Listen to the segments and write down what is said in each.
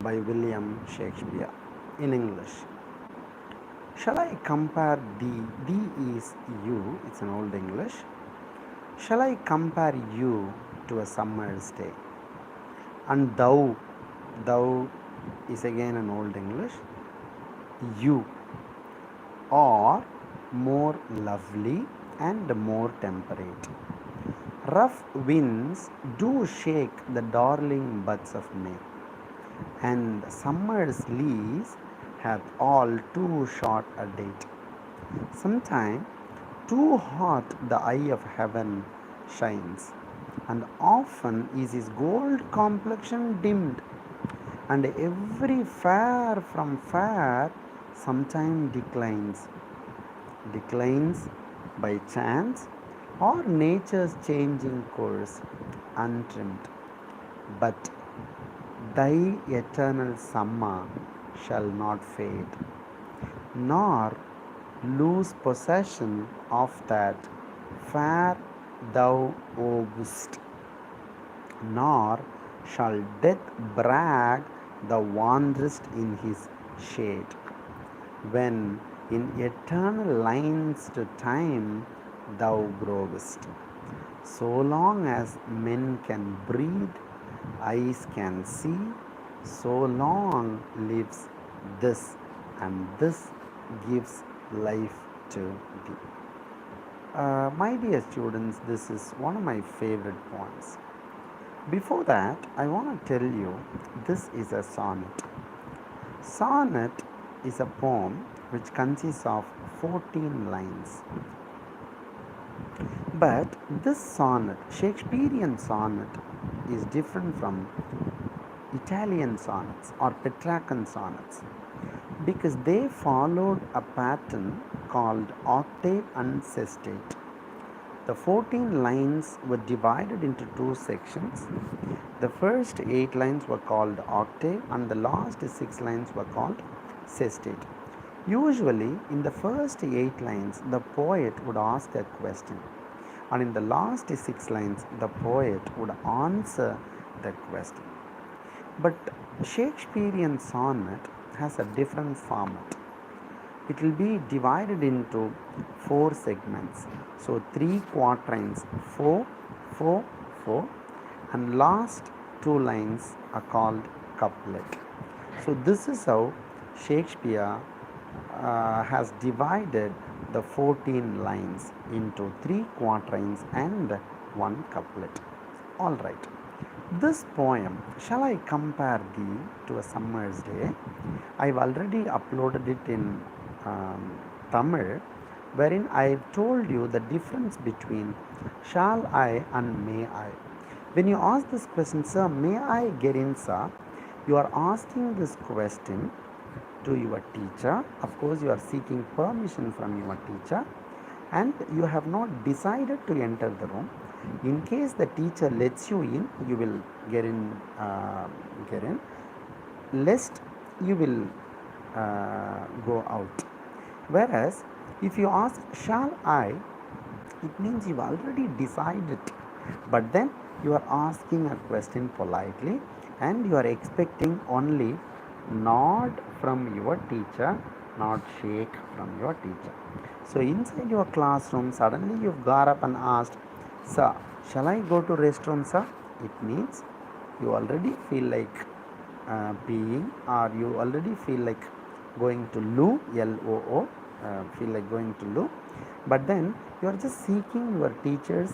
by William Shakespeare in English. Shall I compare thee? Thee is you, it's an old English. Shall I compare you to a summer's day? And thou is again an old English. You are more lovely and more temperate. Rough winds do shake the darling buds of May, and summer's lease hath all too short a date. Sometime too hot the eye of heaven shines, and often is his gold complexion dimmed, and every fair from fair sometime declines by chance or nature's changing course, untrimmed. But thy eternal summer shall not fade, nor lose possession of that fair thou owest, nor shall death brag thou wanderest in his shade, when in eternal lines to time thou growest. So long as men can breathe, eyes can see, so long lives this, and this gives life to thee. My dear students, this is one of my favorite poems. Before that, I want to tell you this is a sonnet. Sonnet is a poem which consists of 14 lines. But this sonnet, Shakespearean sonnet, is different from Italian sonnets or Petrarchan sonnets because they followed a pattern called octave and sestet. The 14 lines were divided into two sections. The first 8 lines were called octave and the last 6 lines were called sestet. Usually, in the first 8 lines, the poet would ask a question, and in the last 6 lines, the poet would answer the question. But Shakespearean sonnet has a different format. It will be divided into 4 segments. So 3 quatrains, 4, 4, 4, and last 2 lines are called couplet. So this is how Shakespeare has divided the 14 lines into 3 quatrains and 1 couplet. All right. This poem, Shall I Compare Thee to a Summer's Day? I've already uploaded it in Tamil, wherein I've told you the difference between shall I and may I. When you ask this question, sir, may I get in, sir? You are asking this question to your teacher. Of course, you are seeking permission from your teacher, and you have not decided to enter the room. In case the teacher lets you in, you will get in. Lest you will go out. Whereas, if you ask, shall I, it means you've already decided. But then you are asking a question politely, and you are expecting only nod from your teacher, not shake from your teacher. So inside your classroom, suddenly you've got up and asked, sir, shall I go to restroom, sir? It means you already feel like peeing, or you already feel like going to loo, L-O-O, feel like going to loo. But then you are just seeking your teacher's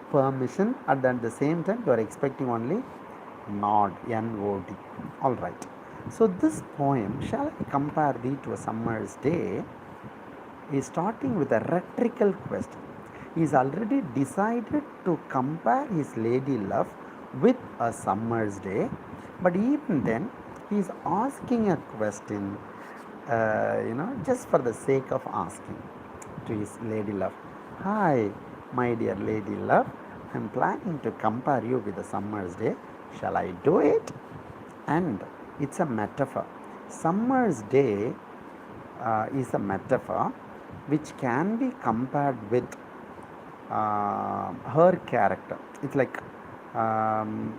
permission, and at the same time you are expecting only nod, N-O-D. All right. So this poem, Shall I Compare Thee to a Summer's Day, is starting with a rhetorical question. He is already decided to compare his lady love with a summer's day, but even then he is asking a question, just for the sake of asking to his lady love. Hi, my dear lady love, I am planning to compare you with a summer's day. Shall I do it? And it's a metaphor. Summer's day is a metaphor which can be compared with her character. It's like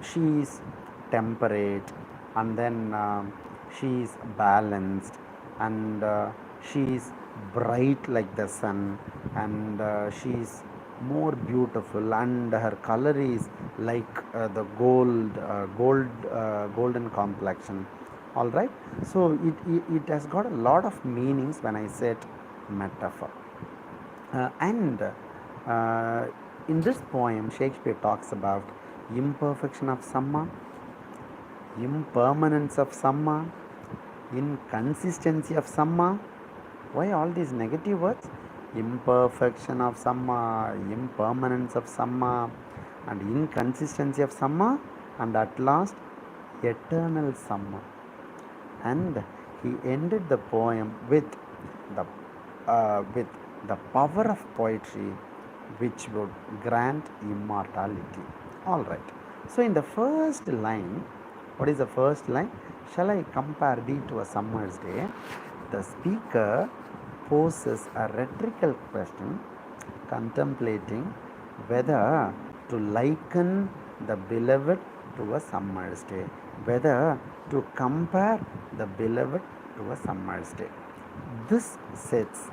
she is temperate, and then she is balanced, and she is bright like the sun, and she is more beautiful, and her color is like the golden complexion. All right, so it has got a lot of meanings when I said metaphor. And in this poem, Shakespeare talks about imperfection of summer, impermanence of summer, inconsistency of summer. Why all these negative words? Imperfection of summer, impermanence of summer, and inconsistency of summer, and at last, eternal summer. And he ended the poem the with the power of poetry, which would grant immortality. All right. So in the first line, what is the first line? Shall I compare thee to a summer's day? The speaker poses a rhetorical question, contemplating whether to liken the beloved to a summer's day, whether to compare the beloved to a summer's day. This sets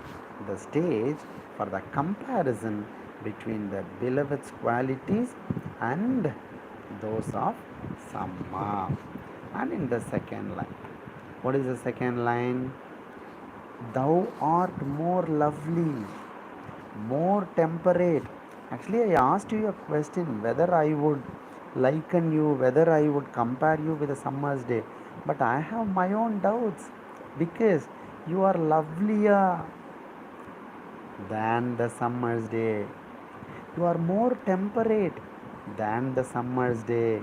the stage for the comparison between the beloved's qualities and those of summer. And in the second line, what is the second line? Thou art more lovely, more temperate. Actually, I asked you a question whether I would liken you, whether I would compare you with a summer's day. But I have my own doubts because you are lovelier than the summer's day. You are more temperate than the summer's day.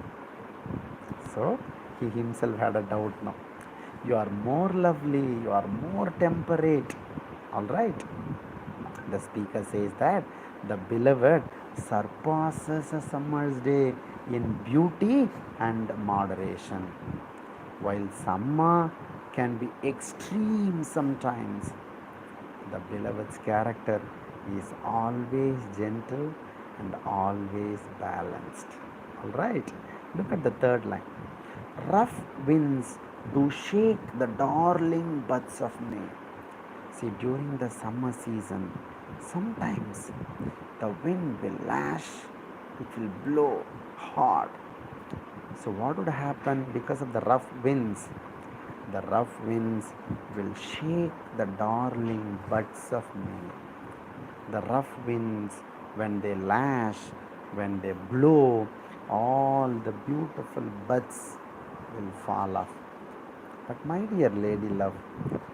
So he himself had a doubt now. You are more lovely, you are more temperate. All right. The speaker says that the beloved surpasses a summer's day in beauty and moderation, while summer can be extreme sometimes. The beloved's character is always gentle and always balanced. All right, look at the third line. Rough winds do shake the darling buds of May. See, during the summer season, sometimes the wind will lash, it will blow hard. So, what would happen because of the rough winds? The rough winds will shake the darling buds of May. The rough winds, when they lash, when they blow, all the beautiful buds will fall off. But my dear lady love,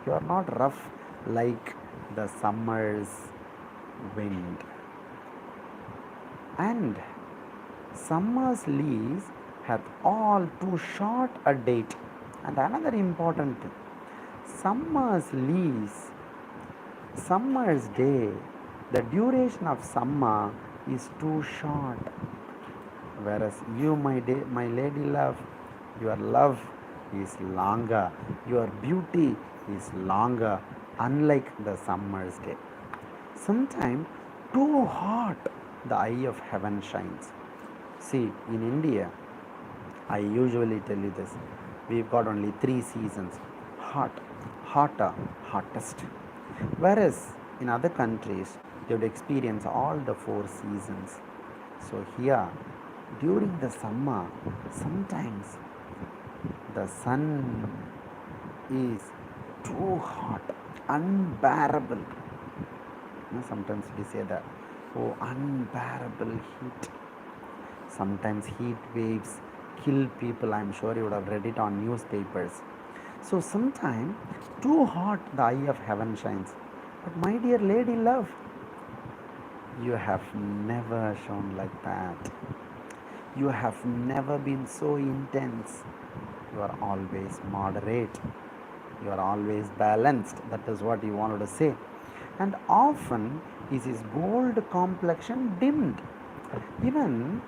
you are not rough like the summer's wind. And summer's lease hath all too short a date. And another important thing, summer's lease, summer's day, the duration of summer is too short. Whereas you, my lady love, your love is longer, your beauty is longer, unlike the summer's day. Sometimes too hot, the eye of heaven shines. See, in India, I usually tell you this, we've got only 3 seasons: hot, hotter, hottest. Whereas in other countries, they would experience all the 4 seasons. So here, during the summer, sometimes the sun is too hot, unbearable. Sometimes we say that, oh, unbearable heat. Sometimes heat waves kill people. I'm sure you would have read it on newspapers. So sometimes too hot, the eye of heaven shines. But my dear lady love, you have never shown like that. You have never been so intense. You are always moderate. You are always balanced. That is what he wanted to say. And often is his gold complexion dimmed. Even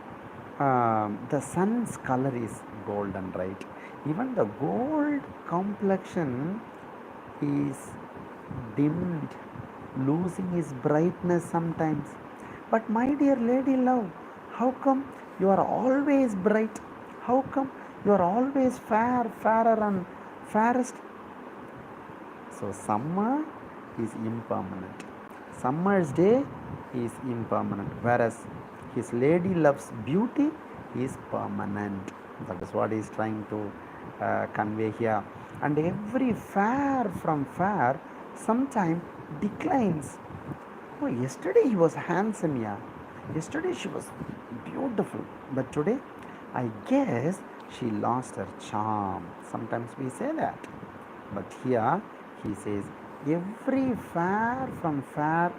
the sun's color is golden, right? Even the gold complexion is dimmed, losing its brightness sometimes. But my dear lady love, how come you are always bright? How come You are always fair, fairer, and fairest. So summer is impermanent. Summer's day is impermanent, whereas his lady loves beauty is permanent. That is what he is trying to convey here. And every fair from fair sometime declines. Oh, yesterday he was handsome, yeah. Yesterday she was beautiful, but today I guess she lost her charm. Sometimes we say that. But here he says, every fair from fair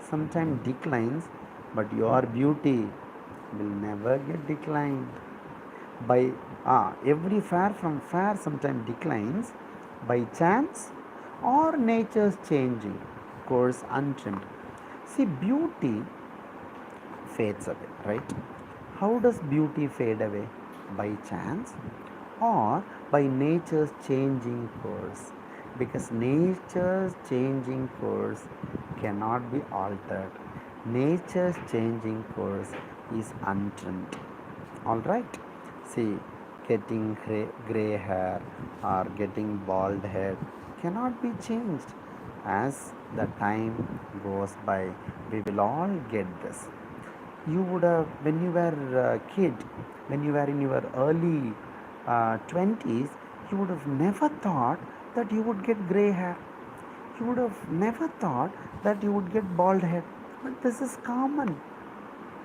sometimes declines, but your beauty will never get declined. By every fair from fair sometimes declines by chance or nature's changing course untrimmed. See, beauty fades away, right? How does beauty fade away? By chance or by nature's changing course? Because nature's changing course cannot be altered. Nature's changing course is untrimmed. All right. See, getting gray hair or getting bald head cannot be changed. As the time goes by, we will all get this. You would have, when you were a kid, when you were in your early 20s, you would have never thought that you would get gray hair. You would have never thought that you would get bald head. But this is common.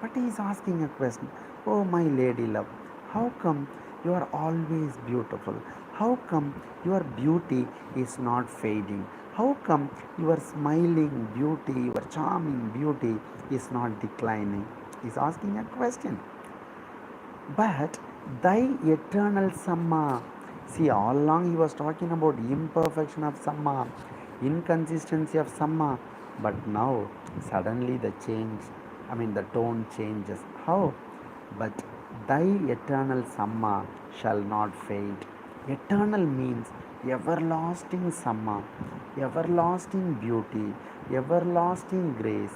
But he is asking a question. Oh, my lady love, how come you are always beautiful? How come your beauty is not fading? How come your smiling beauty, your charming beauty is not declining? He is asking a question. But thy eternal Samma. See, all along he was talking about imperfection of Samma, inconsistency of Samma. But now, suddenly the change, the tone changes. How? But thy eternal Samma shall not fade. Eternal means everlasting Samma, everlasting beauty, everlasting grace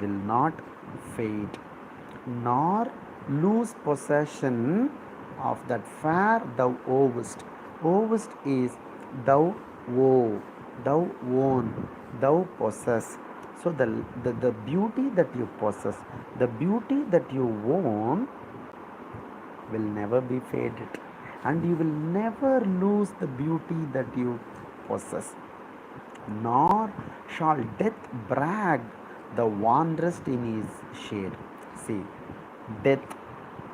will not fade, nor lose possession of that fair thou owest. Owest is thou owe, thou own, thou possess. So the beauty that you possess, the beauty that you own will never be faded, and you will never lose the beauty that you possess, nor shall death brag the wanderest in his shade. See, death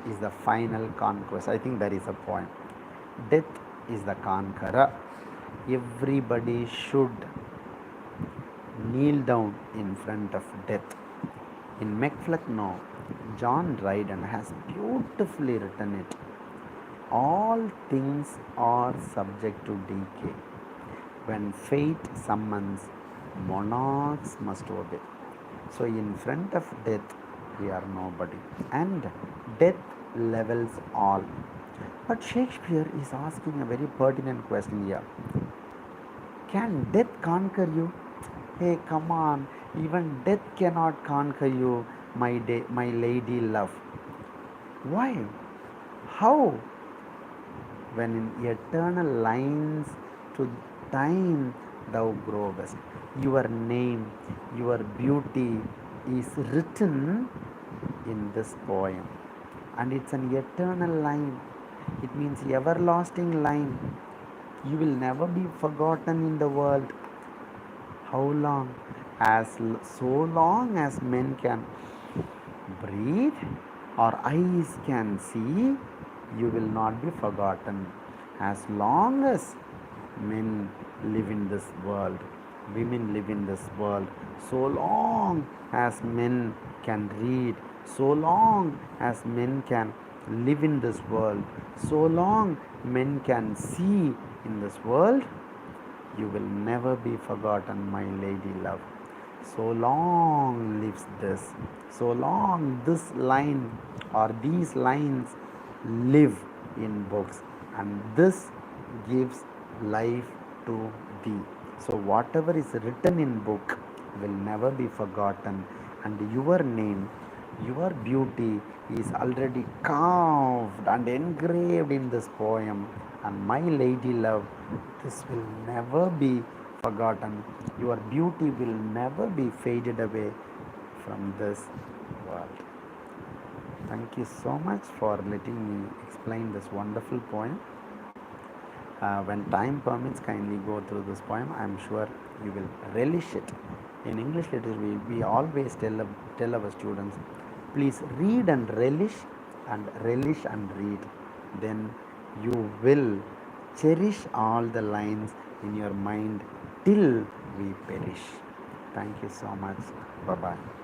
is the final conquest. I think that is a point. Death is the conqueror. Everybody should kneel down in front of death. In Macflucknow, John Dryden has beautifully written it. All things are subject to decay. When fate summons, monarchs must obey. So, in front of death, we are nobody, and death levels all. But Shakespeare is asking a very pertinent question here. Can death conquer you? Hey, come on, even death cannot conquer you, my lady love. Why? How? When in eternal lines to time thou growest, your name, your beauty is written in this poem, and it's an eternal line. It means everlasting line. You will never be forgotten in the world. How long? So long as men can breathe or eyes can see, you will not be forgotten. As long as men live in this world, women live in this world, so long as men can read, so long as men can live in this world, so long men can see in this world, you will never be forgotten, my lady love. So long lives this, so long this line or these lines live in books, and this gives life to thee. So whatever is written in book will never be forgotten, and your name Your beauty is already carved and engraved in this poem, and my lady love, this will never be forgotten. Your beauty will never be faded away from this world. Thank you so much for letting me explain this wonderful poem. When time permits, kindly go through this poem. I am sure you will relish it. In English literature, we always tell our students, please read and relish and read. Then you will cherish all the lines in your mind till we perish. Thank you so much. Bye bye.